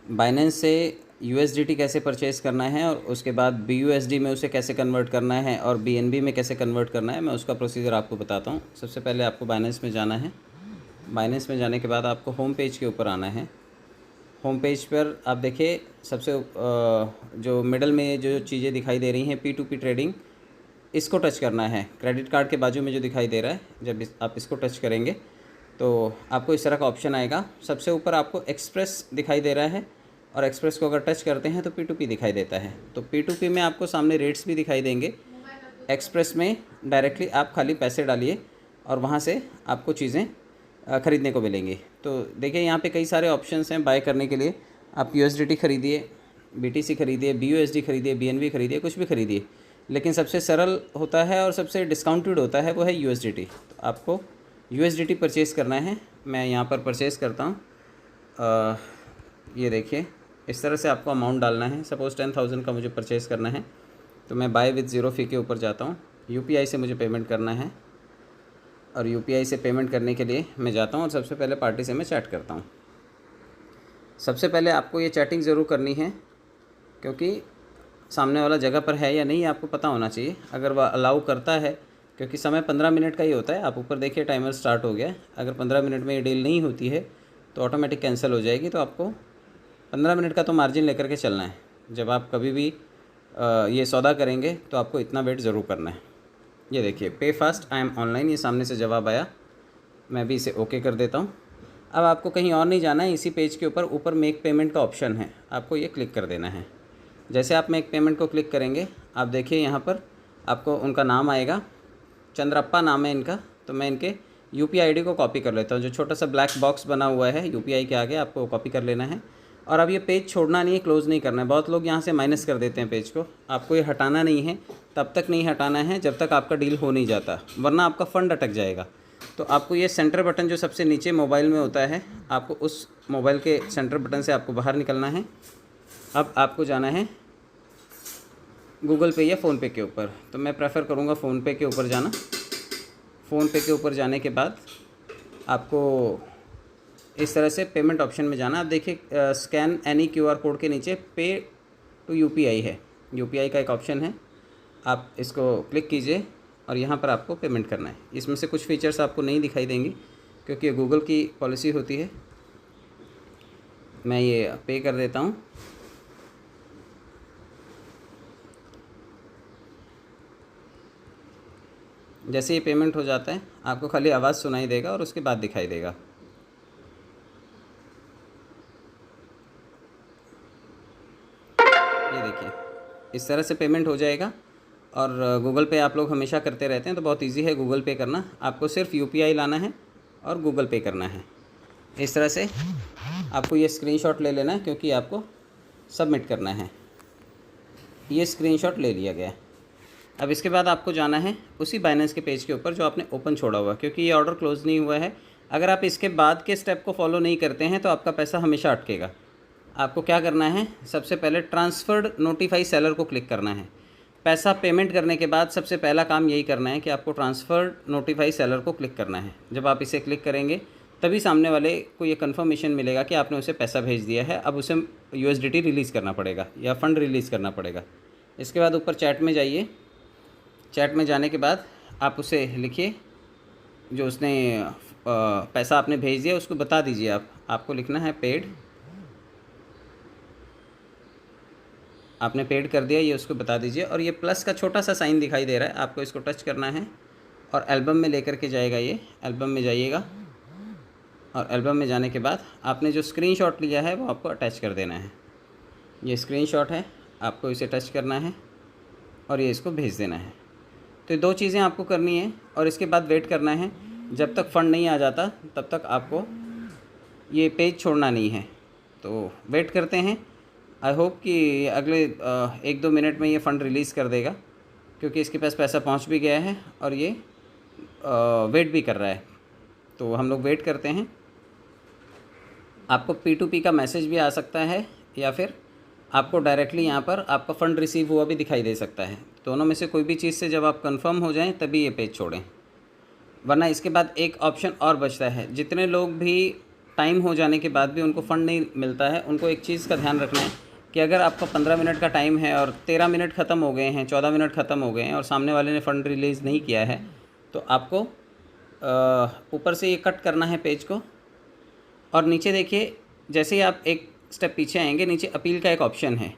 Binance से USDT कैसे purchase करना है और उसके बाद बीयूएसडी में उसे कैसे कन्वर्ट करना है और बीएनबी में कैसे कन्वर्ट करना है, मैं उसका प्रोसीजर आपको बताता हूँ। सबसे पहले आपको बाइनेंस में जाना है। बाइनेंस में जाने के बाद आपको होम पेज के ऊपर आना है। होम पेज पर आप देखिए सबसे जो मिडल में जो चीज़ें दिखाई दे रही हैं P2P ट्रेडिंग, इसको टच करना है। क्रेडिट कार्ड के बाजू में जो दिखाई दे रहा है, जब आप इसको टच करेंगे तो आपको इस तरह का ऑप्शन आएगा। सबसे ऊपर आपको एक्सप्रेस दिखाई दे रहा है और एक्सप्रेस को अगर टच करते हैं तो P2P दिखाई देता है। तो P2P में आपको सामने रेट्स भी दिखाई देंगे। एक्सप्रेस में डायरेक्टली आप खाली पैसे डालिए और वहाँ से आपको चीज़ें ख़रीदने को मिलेंगी। तो देखिए यहाँ पे कई सारे ऑप्शंस हैं बाय करने के लिए। आप USDT खरीदिए, BTC खरीदिए, BUSD खरीदिए, BNB खरीदिए, कुछ भी खरीदिए, लेकिन सबसे सरल होता है और सबसे डिस्काउंटेड होता है वो है USDT। तो आपको USDT परचेज़ करना है। मैं यहाँ पर परचेज़ करता हूँ। ये देखिए इस तरह से आपको अमाउंट डालना है। सपोज़ 10,000 का मुझे परचेज़ करना है तो मैं बाय विद ज़ीरो फ़ी के ऊपर जाता हूँ। UPI से मुझे पेमेंट करना है और UPI से पेमेंट करने के लिए मैं जाता हूँ और सबसे पहले पार्टी से मैं चैट करता हूँ। सबसे पहले आपको ये चैटिंग ज़रूर करनी है, क्योंकि सामने वाला जगह पर है या नहीं आपको पता होना चाहिए। अगर वह अलाउ करता है, क्योंकि समय 15 मिनट का ही होता है। आप ऊपर देखिए टाइमर स्टार्ट हो गया है। अगर 15 मिनट में ये डील नहीं होती है तो ऑटोमेटिक कैंसिल हो जाएगी। तो आपको 15 मिनट का तो मार्जिन लेकर के चलना है। जब आप कभी भी ये सौदा करेंगे तो आपको इतना वेट ज़रूर करना है। ये देखिए पे फास्ट आई एम ऑनलाइन, ये सामने से जवाब आया। मैं भी इसे ओके कर देता हूँ। अब आपको कहीं और नहीं जाना है। इसी पेज के ऊपर मेक पेमेंट का ऑप्शन है, आपको ये क्लिक कर देना है। जैसे आप मेक पेमेंट को क्लिक करेंगे, आप देखिए यहाँ पर आपको उनका नाम आएगा, चंद्रप्पा नाम है इनका। तो मैं इनके UPI ID को कॉपी कर लेता हूँ। जो छोटा सा ब्लैक बॉक्स बना हुआ है UPI के आगे, आपको कॉपी कर लेना है। और अब ये पेज छोड़ना नहीं है, क्लोज़ नहीं करना है। बहुत लोग यहाँ से माइनस कर देते हैं पेज को। आपको ये हटाना नहीं है, तब तक नहीं हटाना है जब तक आपका डील हो नहीं जाता, वरना आपका फ़ंड अटक जाएगा। तो आपको ये सेंटर बटन जो सबसे नीचे मोबाइल में होता है, आपको उस मोबाइल के सेंटर बटन से आपको बाहर निकलना है। अब आपको जाना है गूगल पे या फ़ोनपे के ऊपर। तो मैं प्रेफर करूँगा फ़ोनपे के ऊपर जाना। फ़ोनपे के ऊपर जाने के बाद आपको इस तरह से पेमेंट ऑप्शन में जाना। आप देखिए स्कैन एनी QR कोड के नीचे पे टू UPI है। UPI का एक ऑप्शन है, आप इसको क्लिक कीजिए और यहाँ पर आपको पेमेंट करना है। इसमें से कुछ फीचर्स आपको नहीं दिखाई देंगी क्योंकि ये गूगल की पॉलिसी होती है। मैं ये पे कर देता हूँ। जैसे ये पेमेंट हो जाता है आपको खाली आवाज़ सुनाई देगा और उसके बाद दिखाई देगा। ये देखिए इस तरह से पेमेंट हो जाएगा। और गूगल पे आप लोग हमेशा करते रहते हैं तो बहुत इजी है गूगल पे करना। आपको सिर्फ UPI लाना है और गूगल पे करना है। इस तरह से आपको ये स्क्रीनशॉट ले लेना है क्योंकि आपको सबमिट करना है। ये स्क्रीनशॉट ले लिया गया। अब इसके बाद आपको जाना है उसी बाइनेंस के पेज के ऊपर जो आपने ओपन छोड़ा हुआ, क्योंकि ये ऑर्डर क्लोज़ नहीं हुआ है। अगर आप इसके बाद के स्टेप को फॉलो नहीं करते हैं तो आपका पैसा हमेशा अटकेगा। आपको क्या करना है, सबसे पहले ट्रांसफर्ड नोटिफाई सेलर को क्लिक करना है। पैसा पेमेंट करने के बाद सबसे पहला काम यही करना है कि आपको ट्रांसफर्ड नोटिफाई सेलर को क्लिक करना है। जब आप इसे क्लिक करेंगे तभी सामने वाले को ये कन्फर्मेशन मिलेगा कि आपने उसे पैसा भेज दिया है। अब उसे USDT रिलीज़ करना पड़ेगा या फ़ंड रिलीज़ करना पड़ेगा। इसके बाद ऊपर चैट में जाइए। चैट में जाने के बाद आप उसे लिखिए जो उसने पैसा आपने भेज दिया उसको बता दीजिए। आपको लिखना है पेड। आपने पेड कर दिया ये उसको बता दीजिए। और ये प्लस का छोटा सा साइन दिखाई दे रहा है, आपको इसको टच करना है और एल्बम में लेकर के जाएगा। ये एल्बम में जाइएगा और एल्बम में जाने के बाद आपने जो स्क्रीनशॉट लिया है वो आपको अटैच कर देना है। ये स्क्रीनशॉट है, आपको इसे टच करना है और ये इसको भेज देना है। तो ये दो चीज़ें आपको करनी है और इसके बाद वेट करना है। जब तक फ़ंड नहीं आ जाता तब तक आपको ये पेज छोड़ना नहीं है। तो वेट करते हैं। आई होप कि अगले 1-2 मिनट में ये फ़ंड रिलीज़ कर देगा, क्योंकि इसके पास पैसा पहुंच भी गया है और ये वेट भी कर रहा है। तो हम लोग वेट करते हैं। आपको P2P का मैसेज भी आ सकता है या फिर आपको डायरेक्टली यहाँ पर आपका फ़ंड रिसीव हुआ भी दिखाई दे सकता है। दोनों में से कोई भी चीज़ से जब आप कंफर्म हो जाएं तभी ये पेज छोड़ें, वरना इसके बाद एक ऑप्शन और बचता है। जितने लोग भी टाइम हो जाने के बाद भी उनको फ़ंड नहीं मिलता है, उनको एक चीज़ का ध्यान रखना है कि अगर आपका 15 मिनट का टाइम है और 13 मिनट ख़त्म हो गए हैं, 14 मिनट ख़त्म हो गए हैं और सामने वाले ने फ़ंड रिलीज़ नहीं किया है, तो आपको ऊपर से ये कट करना है पेज को, और नीचे देखिए जैसे ही आप एक स्टेप पीछे आएंगे, नीचे अपील का एक ऑप्शन है,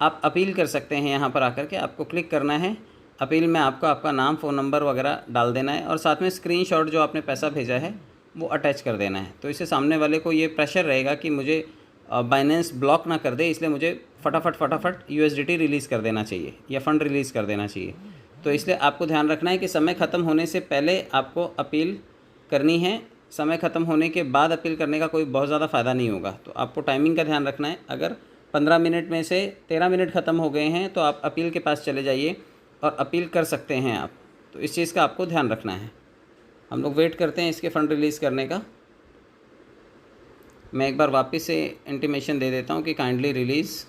आप अपील कर सकते हैं। यहाँ पर आकर के आपको क्लिक करना है। अपील में आपको आपका नाम, फ़ोन नंबर वगैरह डाल देना है और साथ में स्क्रीनशॉट जो आपने पैसा भेजा है वो अटैच कर देना है। तो इससे सामने वाले को ये प्रेशर रहेगा कि मुझे बाइनेंस ब्लॉक ना कर दे, इसलिए मुझे फटाफट यूएसडीटी रिलीज़ कर देना चाहिए या फ़ंड रिलीज़ कर देना चाहिए। तो इसलिए आपको ध्यान रखना है कि समय ख़त्म होने से पहले आपको अपील करनी है। समय ख़त्म होने के बाद अपील करने का कोई बहुत ज़्यादा फ़ायदा नहीं होगा। तो आपको टाइमिंग का ध्यान रखना है। अगर 15 मिनट में से 13 मिनट ख़त्म हो गए हैं तो आप अपील के पास चले जाइए और अपील कर सकते हैं आप। तो इस चीज़ का आपको ध्यान रखना है। हम लोग वेट करते हैं इसके फ़ंड रिलीज़ करने का। मैं एक बार वापस से इंटीमेशन दे देता हूँ कि काइंडली रिलीज़।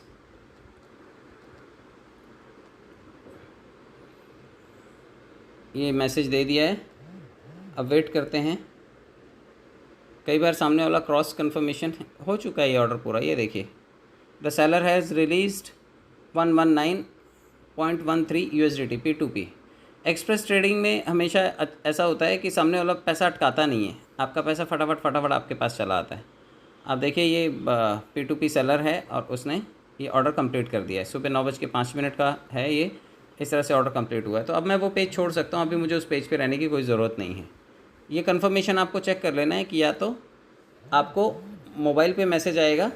ये मैसेज दे दिया है, अब वेट करते हैं। कई बार सामने वाला क्रॉस कन्फर्मेशन हो चुका है ये ऑर्डर पूरा। ये देखिए, the seller has released 119.13 USDT P2P। Express trading में हमेशा ऐसा होता है कि सामने वाला पैसा अटकाता नहीं है, आपका पैसा फटाफट आपके पास चला आता है। आप देखिए ये P2P सेलर है और उसने ये ऑर्डर कंप्लीट कर दिया है। सुबह 9:05 का है ये, इस तरह से ऑर्डर कंप्लीट हुआ है। तो अब मैं वो पेज छोड़ सकता हूँ, अभी मुझे उस पेज पे रहने की कोई ज़रूरत नहीं है। ये कंफर्मेशन आपको चेक कर लेना है कि या तो आपको मोबाइल पे मैसेज आएगा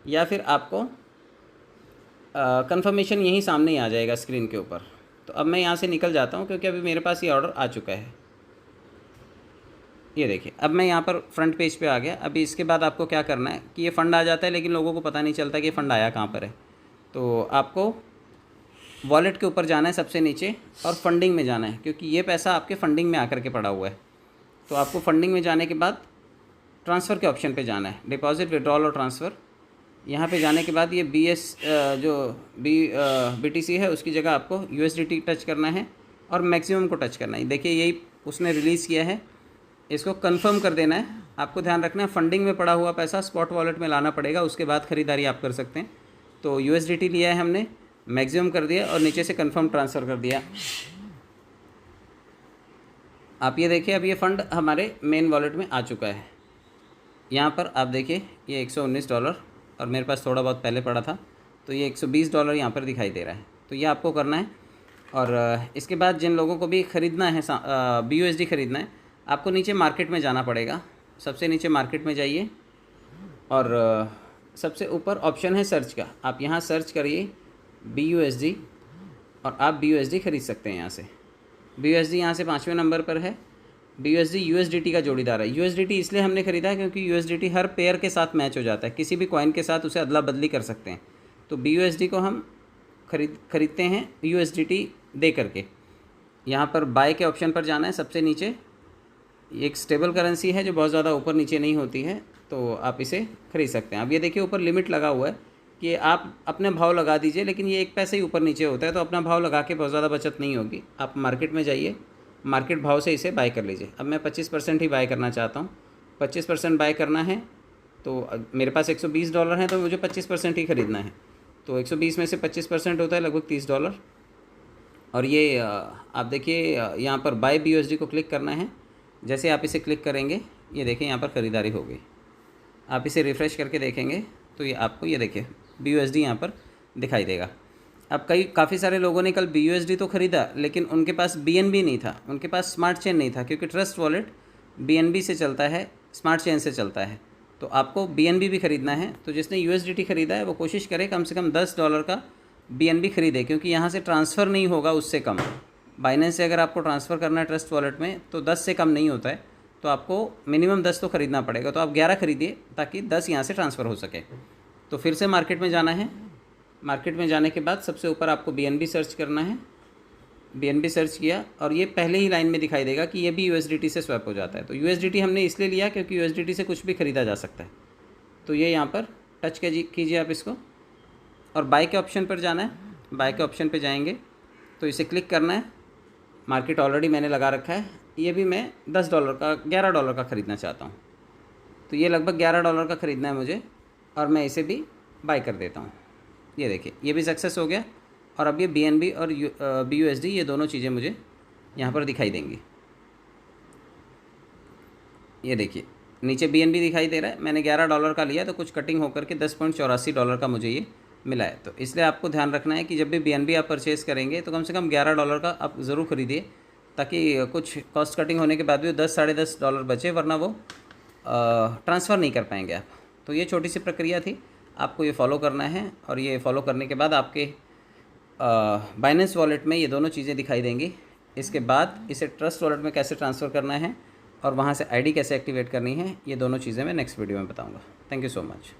या फिर आपको कंफर्मेशन यहीं सामने ही आ जाएगा स्क्रीन के ऊपर। तो अब मैं यहाँ से निकल जाता हूँ क्योंकि अभी मेरे पास ये ऑर्डर आ चुका है। ये देखिए, अब मैं यहाँ पर फ्रंट पेज पे आ गया। अभी इसके बाद आपको क्या करना है कि ये फ़ंड आ जाता है लेकिन लोगों को पता नहीं चलता कि ये फ़ंड आया कहाँ पर है। तो आपको वॉलेट के ऊपर जाना है सबसे नीचे और फंडिंग में जाना है, क्योंकि ये पैसा आपके फंडिंग में आकर के पड़ा हुआ है। तो आपको फंडिंग में जाने के बाद ट्रांसफ़र के ऑप्शन पे जाना है, डिपॉजिट, विड्रॉल और ट्रांसफ़र। यहाँ पे जाने के बाद ये BTC है उसकी जगह आपको USDT टच करना है और मैक्सिमम को टच करना है। देखिए यही उसने रिलीज़ किया है, इसको कंफर्म कर देना है। आपको ध्यान रखना है फंडिंग में पड़ा हुआ पैसा स्पॉट वॉलेट में लाना पड़ेगा, उसके बाद ख़रीदारी आप कर सकते हैं। तो USDT लिया है हमने, मैक्सिमम कर दिया और नीचे से कंफर्म ट्रांसफ़र कर दिया। आप ये देखिए, अब ये फ़ंड हमारे मेन वॉलेट में आ चुका है। यहाँ पर आप देखिए ये $119 और मेरे पास थोड़ा बहुत पहले पड़ा था, तो ये $120 यहाँ पर दिखाई दे रहा है। तो ये आपको करना है। और इसके बाद जिन लोगों को भी ख़रीदना है BUSD ख़रीदना है, आपको नीचे मार्केट में जाना पड़ेगा। सबसे नीचे मार्केट में जाइए और सबसे ऊपर ऑप्शन है सर्च का, आप यहाँ सर्च करिए BUSD और आप BUSD ख़रीद सकते हैं यहाँ से। BUSD यहाँ से 5वें नंबर पर है। BUSD USDT का जोड़ीदार है। USDT इसलिए हमने ख़रीदा है क्योंकि USDT हर पेयर के साथ मैच हो जाता है, किसी भी कॉइन के साथ उसे अदला बदली कर सकते हैं। तो BUSD को हम खरीदते हैं USDT दे करके। यहाँ पर बाय के ऑप्शन पर जाना है सबसे नीचे। एक स्टेबल करेंसी है जो बहुत ज़्यादा ऊपर नीचे नहीं होती है, तो आप इसे ख़रीद सकते हैं। अब ये देखिए ऊपर लिमिट लगा हुआ है कि आप अपने भाव लगा दीजिए, लेकिन ये 1 पैसे ही ऊपर नीचे होता है, तो अपना भाव लगा के बहुत ज़्यादा बचत नहीं होगी। आप मार्केट में जाइए, मार्केट भाव से इसे बाय कर लीजिए। अब मैं 25% ही बाय करना चाहता हूँ। 25% बाय करना है तो मेरे पास $120 हैं, तो मुझे 25% ही ख़रीदना है। तो 120 में से 25% होता है लगभग $30। और ये आप देखिए यहाँ पर बाय BUSD को क्लिक करना है। जैसे आप इसे क्लिक करेंगे, ये देखिए यहाँ पर ख़रीदारी हो गई। आप इसे रिफ़्रेश करके देखेंगे तो ये आपको ये देखिए BUSD यहाँ पर दिखाई देगा। अब काफ़ी सारे लोगों ने कल BUSD तो ख़रीदा, लेकिन उनके पास BNB नहीं था, उनके पास स्मार्ट चेन नहीं था, क्योंकि ट्रस्ट वॉलेट BNB से चलता है, स्मार्ट चेन से चलता है। तो आपको BNB भी ख़रीदना है। तो जिसने USDT ख़रीदा है वो कोशिश करे कम से कम $10 का BNB ख़रीदे, क्योंकि यहाँ से ट्रांसफ़र नहीं होगा उससे कम। बाइनेंस से अगर आपको ट्रांसफ़र करना है ट्रस्ट वॉलेट में तो 10 से कम नहीं होता है, तो आपको मिनिमम 10 तो ख़रीदना पड़ेगा। तो आप 11 ख़रीदिए ताकि 10 यहाँ से ट्रांसफ़र हो सके। तो फिर से मार्केट में जाना है। मार्केट में जाने के बाद सबसे ऊपर आपको BNB सर्च करना है। BNB सर्च किया और ये पहले ही लाइन में दिखाई देगा कि ये भी USDT से स्वैप हो जाता है। तो USDT हमने इसलिए लिया क्योंकि USDT से कुछ भी ख़रीदा जा सकता है। तो ये यहाँ पर टच कीजिए आप इसको और बाय के ऑप्शन पर जाना है। बाय के ऑप्शन पर जाएंगे तो इसे क्लिक करना है। मार्केट ऑलरेडी मैंने लगा रखा है, ये भी मैं $10 का $11 का ख़रीदना चाहता हूँ। तो ये लगभग $11 का ख़रीदना है मुझे और मैं इसे भी बाय कर देता हूँ। ये देखिए ये भी सक्सेस हो गया और अब ये BNB और BUSD ये दोनों चीज़ें मुझे यहाँ पर दिखाई देंगी। ये देखिए नीचे BNB दिखाई दे रहा है, मैंने $11 का लिया तो कुछ कटिंग होकर के $10.84 का मुझे ये मिला है। तो इसलिए आपको ध्यान रखना है कि जब भी BNB आप परचेज़ करेंगे तो कम से कम $11 का आप ज़रूर ख़रीदिए, ताकि कुछ कॉस्ट कटिंग होने के बाद भी 10 साढ़े $10 बचे, वरना वो ट्रांसफ़र नहीं कर पाएंगे आप। तो ये छोटी सी प्रक्रिया थी, आपको ये फॉलो करना है और ये फॉलो करने के बाद आपके बाइनेंस वॉलेट में ये दोनों चीज़ें दिखाई देंगी। इसके बाद इसे ट्रस्ट वॉलेट में कैसे ट्रांसफ़र करना है और वहाँ से आईडी कैसे एक्टिवेट करनी है, ये दोनों चीज़ें मैं नेक्स्ट वीडियो में बताऊँगा। Thank you so much.